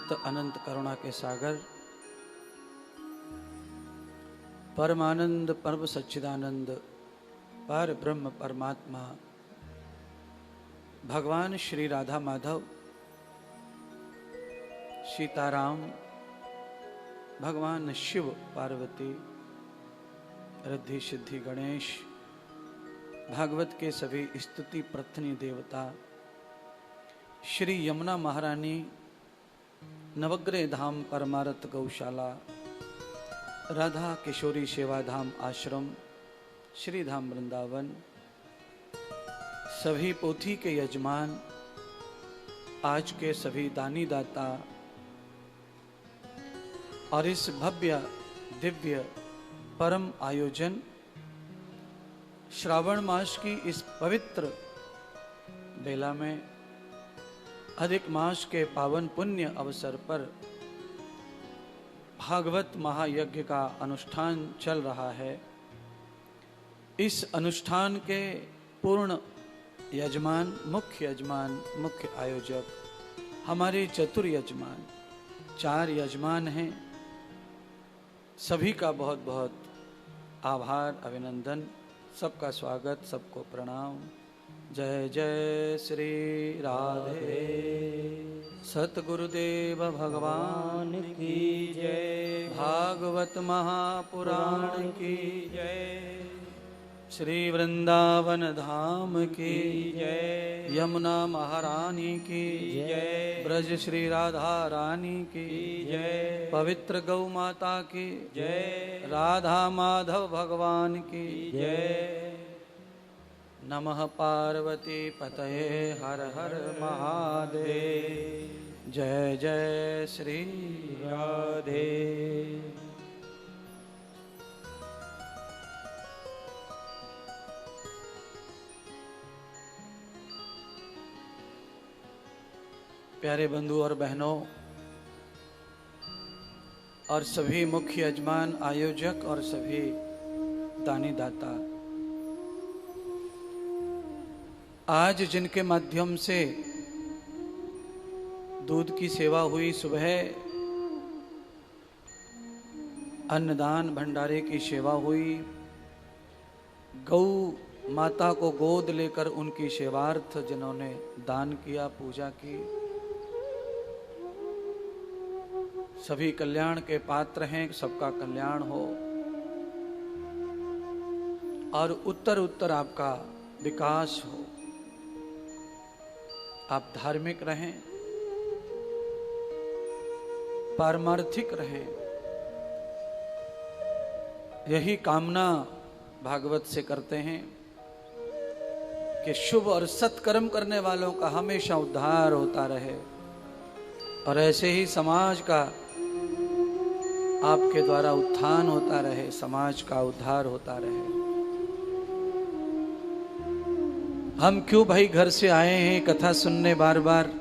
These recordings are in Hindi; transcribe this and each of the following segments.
अनंत अनंत करुणा के सागर परमानंद परम सच्चिदानंद पर ब्रह्म परमात्मा भगवान श्री राधा माधव, सीताराम, भगवान शिव पार्वती, रिद्धि सिद्धि गणेश, भागवत के सभी स्तुति प्रथनी देवता, श्री यमुना महारानी, नवग्रह धाम परमारथ गौशाला, राधा किशोरी सेवा धाम आश्रम, श्री धाम वृंदावन, सभी पोथी के यजमान, आज के सभी दानी दाता और इस भव्य दिव्य परम आयोजन श्रावण मास की इस पवित्र बेला में अधिक मास के पावन पुण्य अवसर पर भागवत महायज्ञ का अनुष्ठान चल रहा है। इस अनुष्ठान के पूर्ण यजमान, मुख्य आयोजक हमारे चतुर यजमान, 4 यजमान हैं। सभी का बहुत बहुत आभार, अभिनंदन, सबका स्वागत, सबको प्रणाम। जय जय श्री राधे। सतगुरुदेव भगवान की जय। भागवत महापुराण की जय। श्री वृंदावन धाम की जय। यमुना महारानी की जय। ब्रज श्री राधा रानी की जय। पवित्र गौ माता की जय। राधा माधव भगवान की जय। नमः पार्वती पतये हर हर महादेव। जय जय श्री राधे। प्यारे बंधु और बहनों और सभी मुख्य यजमान, आयोजक और सभी दानी दाता, आज जिनके माध्यम से दूध की सेवा हुई, सुबह अन्नदान भंडारे की सेवा हुई, गौ माता को गोद लेकर उनकी सेवार्थ जिन्होंने दान किया, पूजा की, सभी कल्याण के पात्र हैं। सबका कल्याण हो और उत्तर उत्तर आपका विकास हो। आप धार्मिक रहें, पारमार्थिक रहें, यही कामना भागवत से करते हैं कि शुभ और सत्कर्म करने वालों का हमेशा उद्धार होता रहे और ऐसे ही समाज का आपके द्वारा उत्थान होता रहे, समाज का उद्धार होता रहे। हम क्यों भाई घर से आए हैं, कथा सुनने बार बार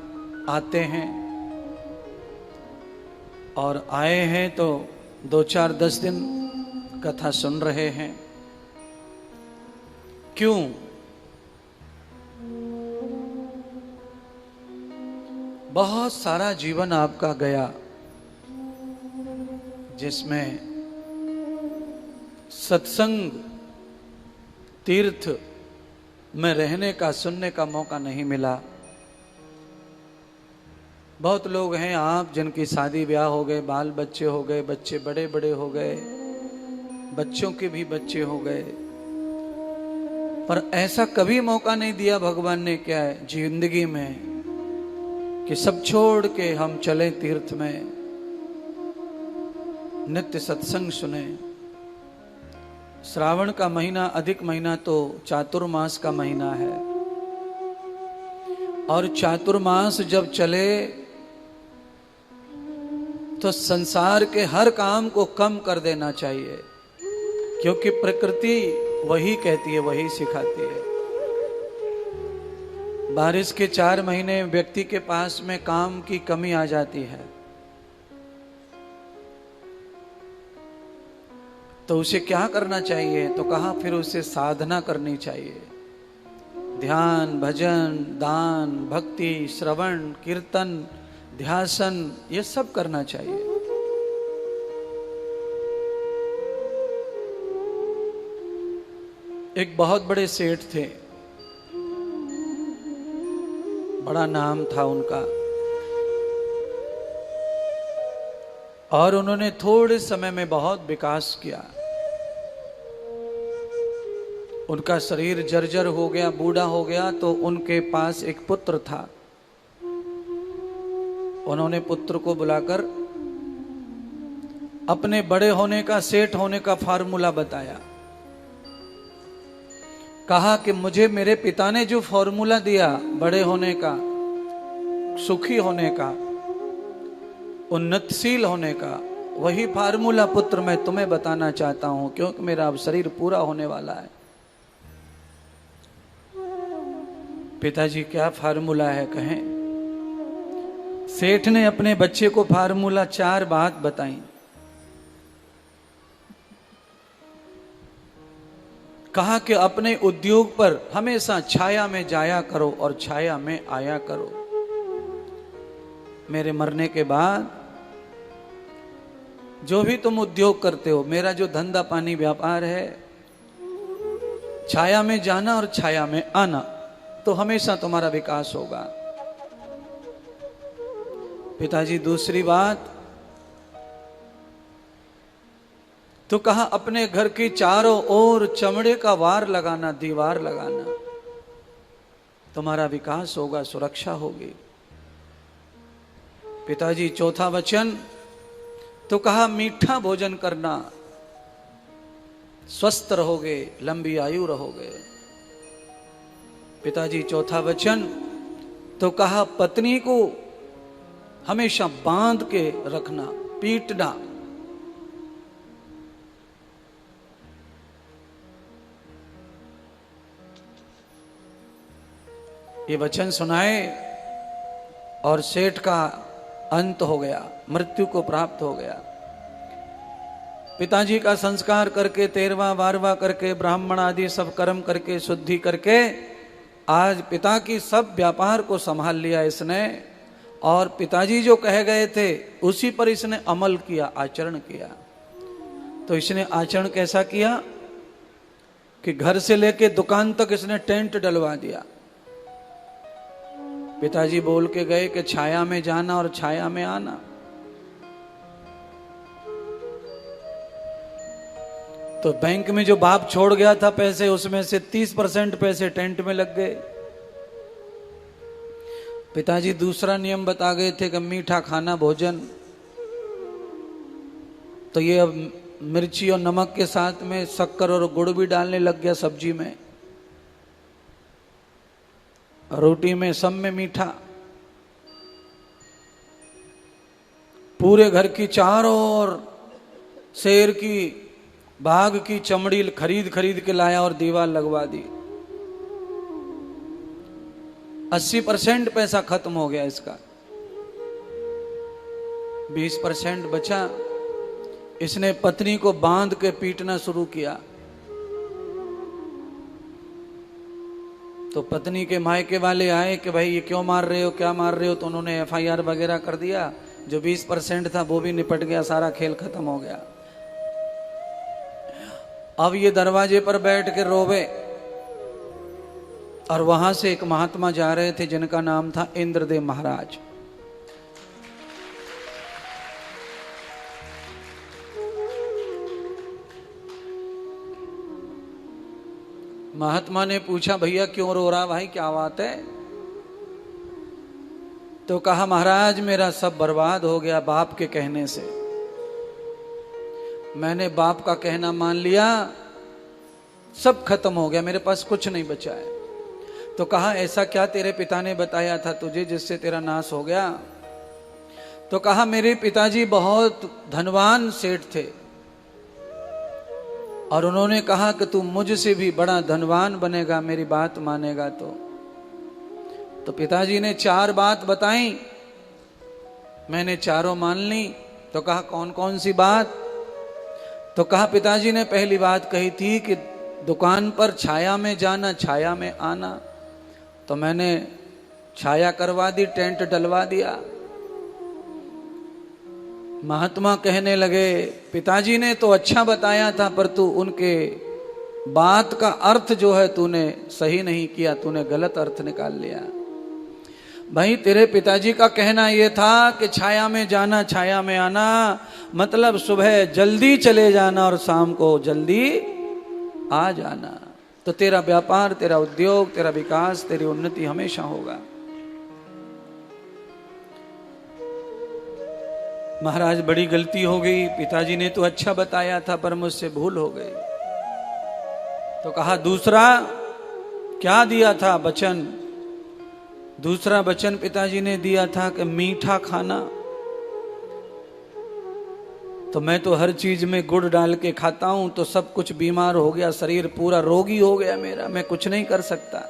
आते हैं और आए हैं तो 2-4-10 दिन कथा सुन रहे हैं। क्यों? बहुत सारा जीवन आपका गया जिसमें सत्संग तीर्थ में रहने का, सुनने का मौका नहीं मिला। बहुत लोग हैं आप जिनकी शादी ब्याह हो गए, बाल बच्चे हो गए, बच्चे बड़े बड़े हो गए, बच्चों के भी बच्चे हो गए, पर ऐसा कभी मौका नहीं दिया भगवान ने क्या है जिंदगी में कि सब छोड़ के हम चले तीर्थ में, नित्य सत्संग सुने। श्रावण का महीना, अधिक महीना तो चातुर्मास का महीना है और चातुर्मास जब चले तो संसार के हर काम को कम कर देना चाहिए, क्योंकि प्रकृति वही कहती है, वही सिखाती है। बारिश के 4 महीने व्यक्ति के पास में काम की कमी आ जाती है, तो उसे क्या करना चाहिए? तो कहा फिर उसे साधना करनी चाहिए। ध्यान, भजन, दान, भक्ति, श्रवण, कीर्तन, ध्यासन, ये सब करना चाहिए। एक बहुत बड़े सेठ थे, बड़ा नाम था उनका, और उन्होंने थोड़े समय में बहुत विकास किया। उनका शरीर जर्जर हो गया, बूढ़ा हो गया, तो उनके पास एक पुत्र था। उन्होंने पुत्र को बुलाकर अपने बड़े होने का, सेठ होने का फार्मूला बताया। कहा कि मुझे मेरे पिता ने जो फार्मूला दिया बड़े होने का, सुखी होने का, उन्नतशील होने का, वही फार्मूला पुत्र मैं तुम्हें बताना चाहता हूं, क्योंकि मेरा अब शरीर पूरा होने वाला है। पिताजी क्या फार्मूला है कहें? सेठ ने अपने बच्चे को फार्मूला 4 बात बताई। कहा कि अपने उद्योग पर हमेशा छाया में जाया करो और छाया में आया करो। मेरे मरने के बाद जो भी तुम उद्योग करते हो, मेरा जो धंधा पानी व्यापार है, छाया में जाना और छाया में आना, तो हमेशा तुम्हारा विकास होगा। पिताजी दूसरी बात तो कहा अपने घर की चारों ओर चमड़े का वार लगाना, दीवार लगाना, तुम्हारा विकास होगा, सुरक्षा होगी। पिताजी चौथा वचन तो कहा मीठा भोजन करना, स्वस्थ रहोगे, लंबी आयु रहोगे। पिताजी चौथा वचन तो कहा पत्नी को हमेशा बांध के रखना, पीटना। ये वचन सुनाए और सेठ का अंत हो गया, मृत्यु को प्राप्त हो गया। पिताजी का संस्कार करके, 13वां 12वां करके, ब्राह्मण आदि सब कर्म करके, शुद्धि करके, आज पिता की सब व्यापार को संभाल लिया इसने। और पिताजी जो कह गए थे उसी पर इसने अमल किया, आचरण किया। तो इसने आचरण कैसा किया कि घर से लेके दुकान तक इसने टेंट डलवा दिया। पिताजी बोल के गए कि छाया में जाना और छाया में आना। तो बैंक में जो बाप छोड़ गया था पैसे, उसमें से 30% पैसे टेंट में लग गए। पिताजी दूसरा नियम बता गए थे कि मीठा खाना भोजन, तो ये अब मिर्ची और नमक के साथ में शक्कर और गुड़ भी डालने लग गया सब्जी में, रोटी में, सब में मीठा। पूरे घर की चारों ओर शेर की, बाघ की चमड़ी खरीद खरीद के लाया और दीवार लगवा दी। 80% पैसा खत्म हो गया इसका, 20% बचा। इसने पत्नी को बांध के पीटना शुरू किया। तो पत्नी के मायके वाले आए कि भाई ये क्यों मार रहे हो, क्या मार रहे हो? तो उन्होंने FIR वगैरह कर दिया। जो 20% था वो भी निपट गया, सारा खेल खत्म हो गया। अब ये दरवाजे पर बैठ के रोवे, और वहां से एक महात्मा जा रहे थे जिनका नाम था इंद्रदेव महाराज। महात्मा ने पूछा भैया क्यों रो रहा भाई, क्या बात है? तो कहा महाराज मेरा सब बर्बाद हो गया बाप के कहने से। मैंने बाप का कहना मान लिया, सब खत्म हो गया, मेरे पास कुछ नहीं बचा है। तो कहा ऐसा क्या तेरे पिता ने बताया था तुझे जिससे तेरा नाश हो गया? तो कहा मेरे पिताजी बहुत धनवान सेठ थे और उन्होंने कहा कि तू मुझसे भी बड़ा धनवान बनेगा, मेरी बात मानेगा तो पिताजी ने 4 बात बताई, मैंने चारों मान ली। तो कहा कौन कौन सी बात? तो कहा पिताजी ने पहली बात कही थी कि दुकान पर छाया में जाना, छाया में आना। तो मैंने छाया करवा दी, टेंट डलवा दिया। महात्मा कहने लगे, पिताजी ने तो अच्छा बताया था, पर तू उनके बात का अर्थ जो है तूने सही नहीं किया, तूने गलत अर्थ निकाल लिया। भाई तेरे पिताजी का कहना यह था कि छाया में जाना छाया में आना, मतलब सुबह जल्दी चले जाना और शाम को जल्दी आ जाना, तो तेरा व्यापार, तेरा उद्योग, तेरा विकास, तेरी उन्नति हमेशा होगा। महाराज बड़ी गलती हो गई, पिताजी ने तो अच्छा बताया था पर मुझसे भूल हो गई। तो कहा दूसरा क्या दिया था वचन? दूसरा वचन पिताजी ने दिया था कि मीठा खाना। तो मैं तो हर चीज में गुड़ डाल के खाता हूं, तो सब कुछ बीमार हो गया, शरीर पूरा रोगी हो गया मेरा, मैं कुछ नहीं कर सकता।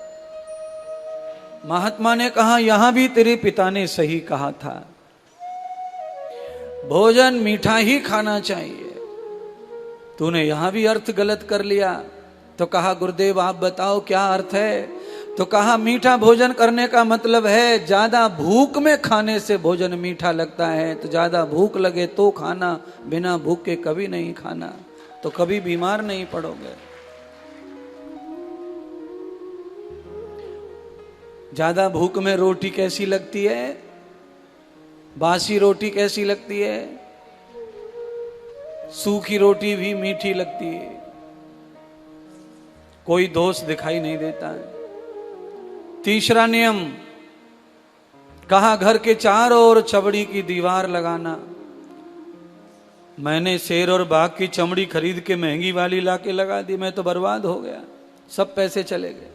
महात्मा ने कहा यहां भी तेरे पिता ने सही कहा था, भोजन मीठा ही खाना चाहिए, तूने यहां भी अर्थ गलत कर लिया। तो कहा गुरुदेव आप बताओ क्या अर्थ है? तो कहा मीठा भोजन करने का मतलब है ज्यादा भूख में खाने से भोजन मीठा लगता है, तो ज्यादा भूख लगे तो खाना, बिना भूख के कभी नहीं खाना, तो कभी बीमार नहीं पड़ोगे। ज्यादा भूख में रोटी कैसी लगती है? बासी रोटी कैसी लगती है? सूखी रोटी भी मीठी लगती है, कोई दोष दिखाई नहीं देता है। तीसरा नियम कहा घर के चारों ओर चमड़ी की दीवार लगाना। मैंने शेर और बाघ की चमड़ी खरीद के महंगी वाली लाके लगा दी, मैं तो बर्बाद हो गया, सब पैसे चले गए।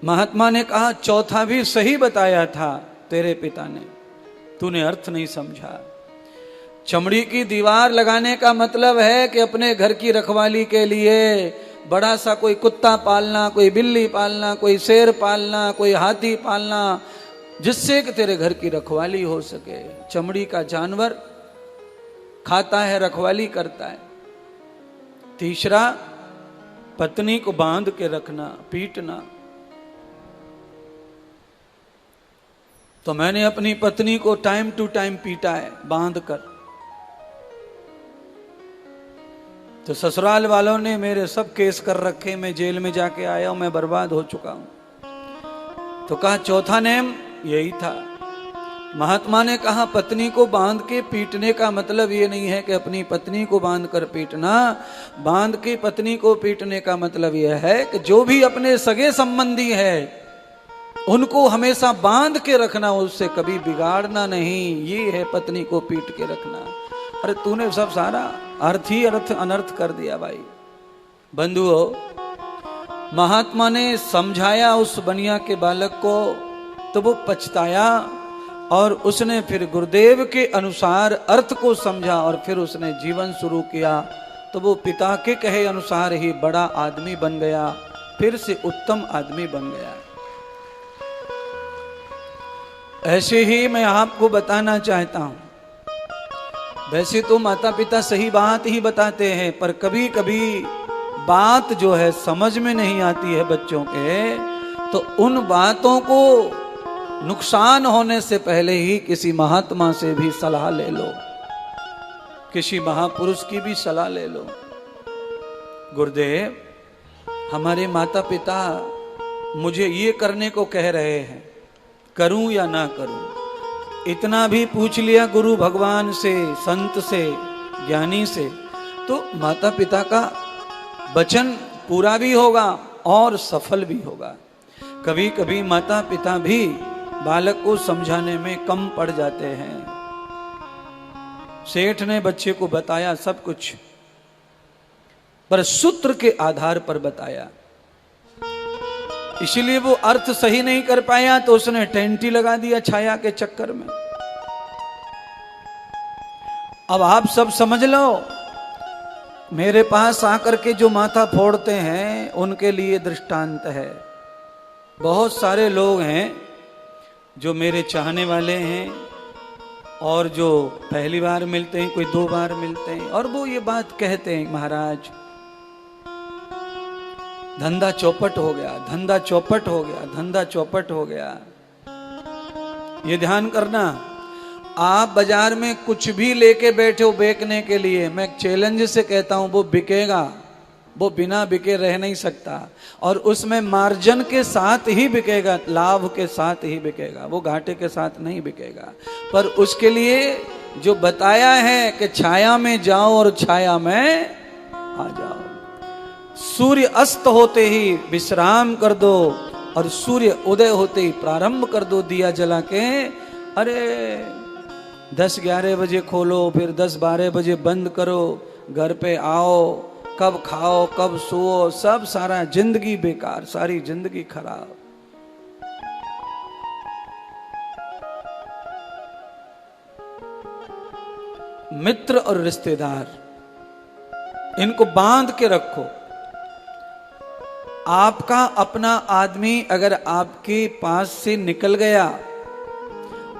महात्मा ने कहा चौथा भी सही बताया था तेरे पिता ने, तूने अर्थ नहीं समझा। चमड़ी की दीवार लगाने का मतलब है कि अपने घर की रखवाली के लिए बड़ा सा कोई कुत्ता पालना, कोई बिल्ली पालना, कोई शेर पालना, कोई हाथी पालना, जिससे कि तेरे घर की रखवाली हो सके। चमड़ी का जानवर खाता है, रखवाली करता है। तीसरा पत्नी को बांध के रखना, पीटना। तो मैंने अपनी पत्नी को टाइम टू टाइम पीटा है बांध कर। तो ससुराल वालों ने मेरे सब केस कर रखे, मैं जेल में जाके आया हूं, मैं बर्बाद हो चुका हूं। तो कहा चौथा नेम यही था। महात्मा ने कहा पत्नी को बांध के पीटने का मतलब ये नहीं है कि अपनी पत्नी को बांध कर पीटना, बांध के पत्नी को पीटने का मतलब यह है कि जो भी अपने सगे संबंधी है उनको हमेशा बांध के रखना, उससे कभी बिगाड़ना नहीं, ये है पत्नी को पीट के रखना। अरे तूने सब सारा अर्थ ही अर्थ अनर्थ कर दिया भाई। बंधुओं, महात्मा ने समझाया उस बनिया के बालक को, तो वो पछताया और उसने फिर गुरुदेव के अनुसार अर्थ को समझा और फिर उसने जीवन शुरू किया। तो वो पिता के कहे अनुसार ही बड़ा आदमी बन गया, फिर से उत्तम आदमी बन गया। ऐसे ही मैं आपको बताना चाहता हूं, वैसे तो माता पिता सही बात ही बताते हैं, पर कभी कभी बात जो है समझ में नहीं आती है बच्चों के, तो उन बातों को नुकसान होने से पहले ही किसी महात्मा से भी सलाह ले लो, किसी महापुरुष की भी सलाह ले लो। गुरुदेव, हमारे माता पिता मुझे ये करने को कह रहे हैं, करूं या ना करूं? इतना भी पूछ लिया गुरु भगवान से, संत से, ज्ञानी से, तो माता पिता का वचन पूरा भी होगा और सफल भी होगा। कभी कभी माता पिता भी बालक को समझाने में कम पड़ जाते हैं। सेठ ने बच्चे को बताया सब कुछ, पर सूत्र के आधार पर बताया, इसलिए वो अर्थ सही नहीं कर पाया, तो उसने टेंटी लगा दिया छाया के चक्कर में। अब आप सब समझ लो, मेरे पास आकर के जो माथा फोड़ते हैं उनके लिए दृष्टांत है। बहुत सारे लोग हैं जो मेरे चाहने वाले हैं और जो पहली बार मिलते हैं, कोई 2 बार मिलते हैं, और वो ये बात कहते हैं, महाराज धंधा चौपट हो गया, धंधा चौपट हो गया, धंधा चौपट हो गया। ये ध्यान करना, आप बाजार में कुछ भी लेके बैठे हो बेचने के लिए, मैं चैलेंज से कहता हूं वो बिकेगा, वो बिना बिके रह नहीं सकता, और उसमें मार्जिन के साथ ही बिकेगा, लाभ के साथ ही बिकेगा, वो घाटे के साथ नहीं बिकेगा। पर उसके लिए जो बताया है कि छाया में जाओ और छाया में आ जाओ, सूर्य अस्त होते ही विश्राम कर दो और सूर्य उदय होते ही प्रारंभ कर दो दिया जला के। अरे 10-11 बजे खोलो, फिर 10-12 बजे बंद करो, घर पे आओ, कब खाओ कब सोओ, सब सारा जिंदगी बेकार, सारी जिंदगी खराब। मित्र और रिश्तेदार, इनको बांध के रखो। आपका अपना आदमी अगर आपके पास से निकल गया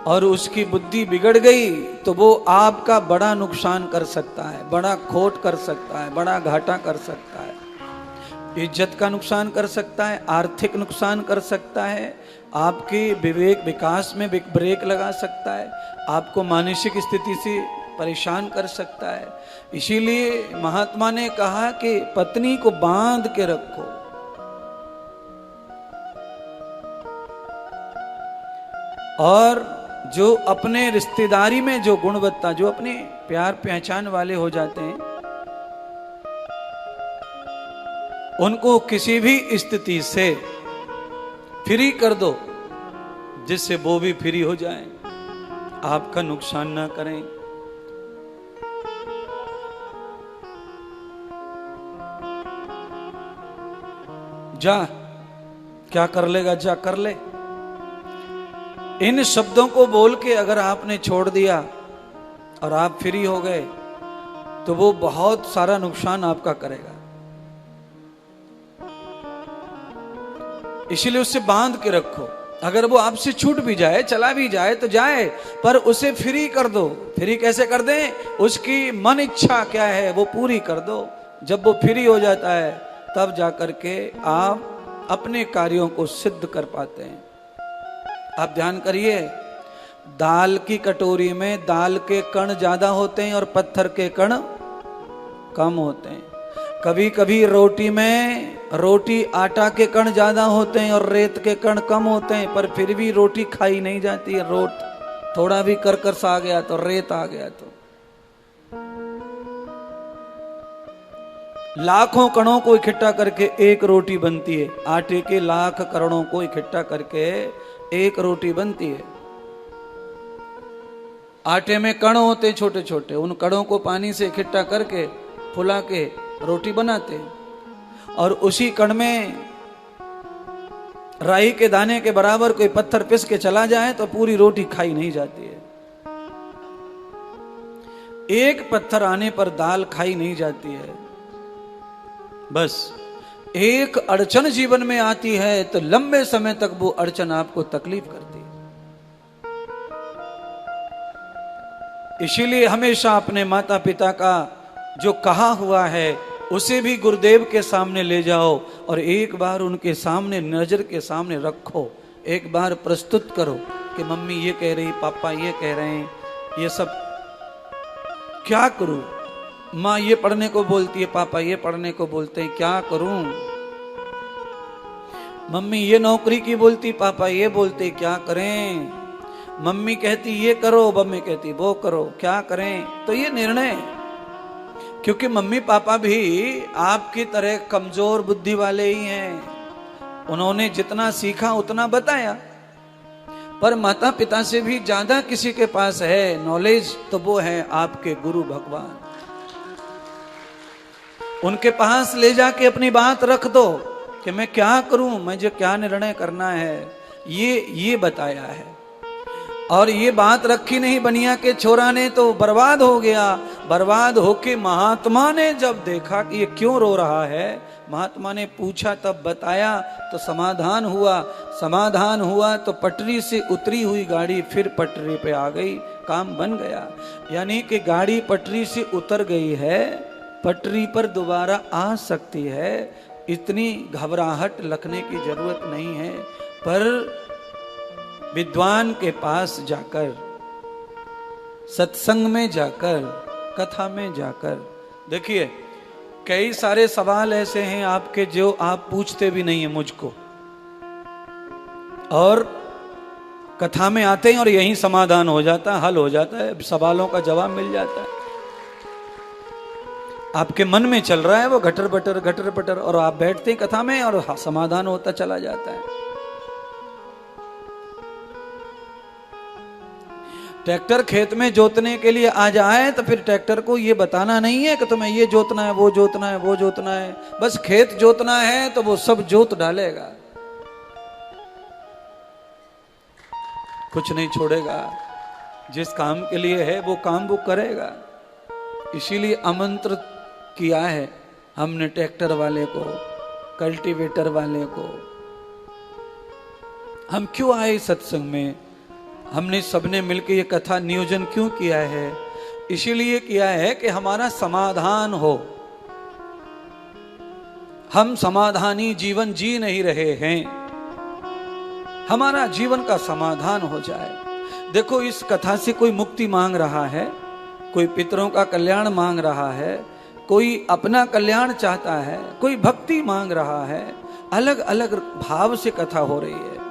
और उसकी बुद्धि बिगड़ गई तो वो आपका बड़ा नुकसान कर सकता है, बड़ा खोट कर सकता है, बड़ा घाटा कर सकता है, इज्जत का नुकसान कर सकता है, आर्थिक नुकसान कर सकता है, आपके विवेक विकास में ब्रेक लगा सकता है, आपको मानसिक स्थिति से परेशान कर सकता है। इसीलिए महात्मा ने कहा कि पत्नी को बांध के रखो। और जो अपने रिश्तेदारी में जो गुणवत्ता, जो अपने प्यार पहचान वाले हो जाते हैं, उनको किसी भी स्थिति से फ्री कर दो, जिससे वो भी फ्री हो जाएं, आपका नुकसान ना करें। जा, क्या कर लेगा, जा कर ले। इन शब्दों को बोल के अगर आपने छोड़ दिया और आप फ्री हो गए तो वो बहुत सारा नुकसान आपका करेगा। इसीलिए उससे बांध के रखो। अगर वो आपसे छूट भी जाए, चला भी जाए तो जाए, पर उसे फ्री कर दो। फ्री कैसे कर दें? उसकी मन इच्छा क्या है वो पूरी कर दो। जब वो फ्री हो जाता है तब जाकर के आप अपने कार्यों को सिद्ध कर पाते हैं। आप ध्यान करिए, दाल की कटोरी में दाल के कण ज्यादा होते हैं और पत्थर के कण कम होते हैं। कभी कभी रोटी में रोटी आटा के कण ज्यादा होते हैं और रेत के कण कम होते हैं, पर फिर भी रोटी खाई नहीं जाती है। रोट थोड़ा भी करकस आ गया तो रेत आ गया तो। लाखों कणों को इकट्ठा करके एक रोटी बनती है, आटे के लाख कणों को इकट्ठा करके एक रोटी बनती है। आटे में कण होते छोटे छोटे, उन कणों को पानी से इकट्ठा करके फुला के रोटी बनाते हैं। और उसी कण में राई के दाने के बराबर कोई पत्थर पिस के चला जाए तो पूरी रोटी खाई नहीं जाती है। एक पत्थर आने पर दाल खाई नहीं जाती है। बस एक अड़चन जीवन में आती है तो लंबे समय तक वो अड़चन आपको तकलीफ करती है। इसीलिए हमेशा अपने माता पिता का जो कहा हुआ है उसे भी गुरुदेव के सामने ले जाओ और एक बार उनके सामने, नजर के सामने रखो। एक बार प्रस्तुत करो कि मम्मी ये कह रही, पापा ये कह रहे हैं, ये सब क्या करूं? माँ ये पढ़ने को बोलती है, पापा ये पढ़ने को बोलते हैं, क्या करूं? मम्मी ये नौकरी की बोलती, पापा ये बोलते, क्या करें? मम्मी कहती ये करो, मम्मी कहती वो करो, क्या करें? तो ये निर्णय, क्योंकि मम्मी पापा भी आपकी तरह कमजोर बुद्धि वाले ही हैं। उन्होंने जितना सीखा उतना बताया, पर माता पिता से भी ज्यादा किसी के पास है नॉलेज तो वो है आपके गुरु भगवान। उनके पास ले जाके अपनी बात रख दो कि मैं क्या करूं, मुझे क्या निर्णय करना है, ये बताया है। और ये बात रखी नहीं बनिया के छोरा ने तो बर्बाद हो गया। बर्बाद होके महात्मा ने जब देखा कि ये क्यों रो रहा है, महात्मा ने पूछा तब बताया तो समाधान हुआ। समाधान हुआ तो पटरी से उतरी हुई गाड़ी फिर पटरी पे आ गई, काम बन गया। यानी कि गाड़ी पटरी से उतर गई है, पटरी पर दोबारा आ सकती है। इतनी घबराहट लगने की जरूरत नहीं है। पर विद्वान के पास जाकर सत्संग में जाकर, कथा में जाकर। देखिए कई सारे सवाल ऐसे हैं आपके जो आप पूछते भी नहीं है मुझको, और कथा में आते हैं और यही समाधान हो जाता है, हल हो जाता है, सवालों का जवाब मिल जाता है। आपके मन में चल रहा है वो घटर बटर, और आप बैठते हैं कथा में और समाधान होता चला जाता है। ट्रैक्टर खेत में जोतने के लिए आ जाए तो फिर ट्रैक्टर को ये बताना नहीं है कि तुम्हें ये जोतना है, वो जोतना है, वो जोतना है, बस खेत जोतना है तो वो सब जोत डालेगा, कुछ नहीं छोड़ेगा। जिस काम के लिए है वो काम वो करेगा। इसीलिए आमंत्रित किया है हमने ट्रैक्टर वाले को, कल्टीवेटर वाले को। हम क्यों आए सत्संग में? हमने सबने मिलकर ये कथा नियोजन क्यों किया है? इसीलिए किया है कि हमारा समाधान हो। हम समाधानी जीवन जी नहीं रहे हैं, हमारा जीवन का समाधान हो जाए। देखो इस कथा से कोई मुक्ति मांग रहा है, कोई पितरों का कल्याण मांग रहा है, कोई अपना कल्याण चाहता है, कोई भक्ति मांग रहा है। अलग अलग भाव से कथा हो रही है,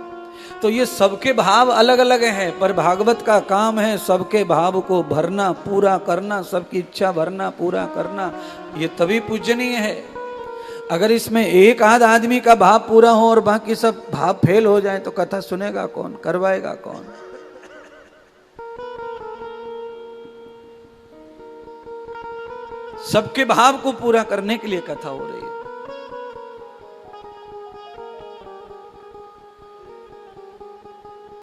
तो ये सबके भाव अलग अलग हैं, पर भागवत का काम है सबके भाव को भरना, पूरा करना, सबकी इच्छा भरना, पूरा करना। ये तभी पूजनीय है। अगर इसमें एक आध आदमी का भाव पूरा हो और बाकी सब भाव फेल हो जाए तो कथा सुनेगा कौन, करवाएगा कौन? सबके भाव को पूरा करने के लिए कथा हो रही है।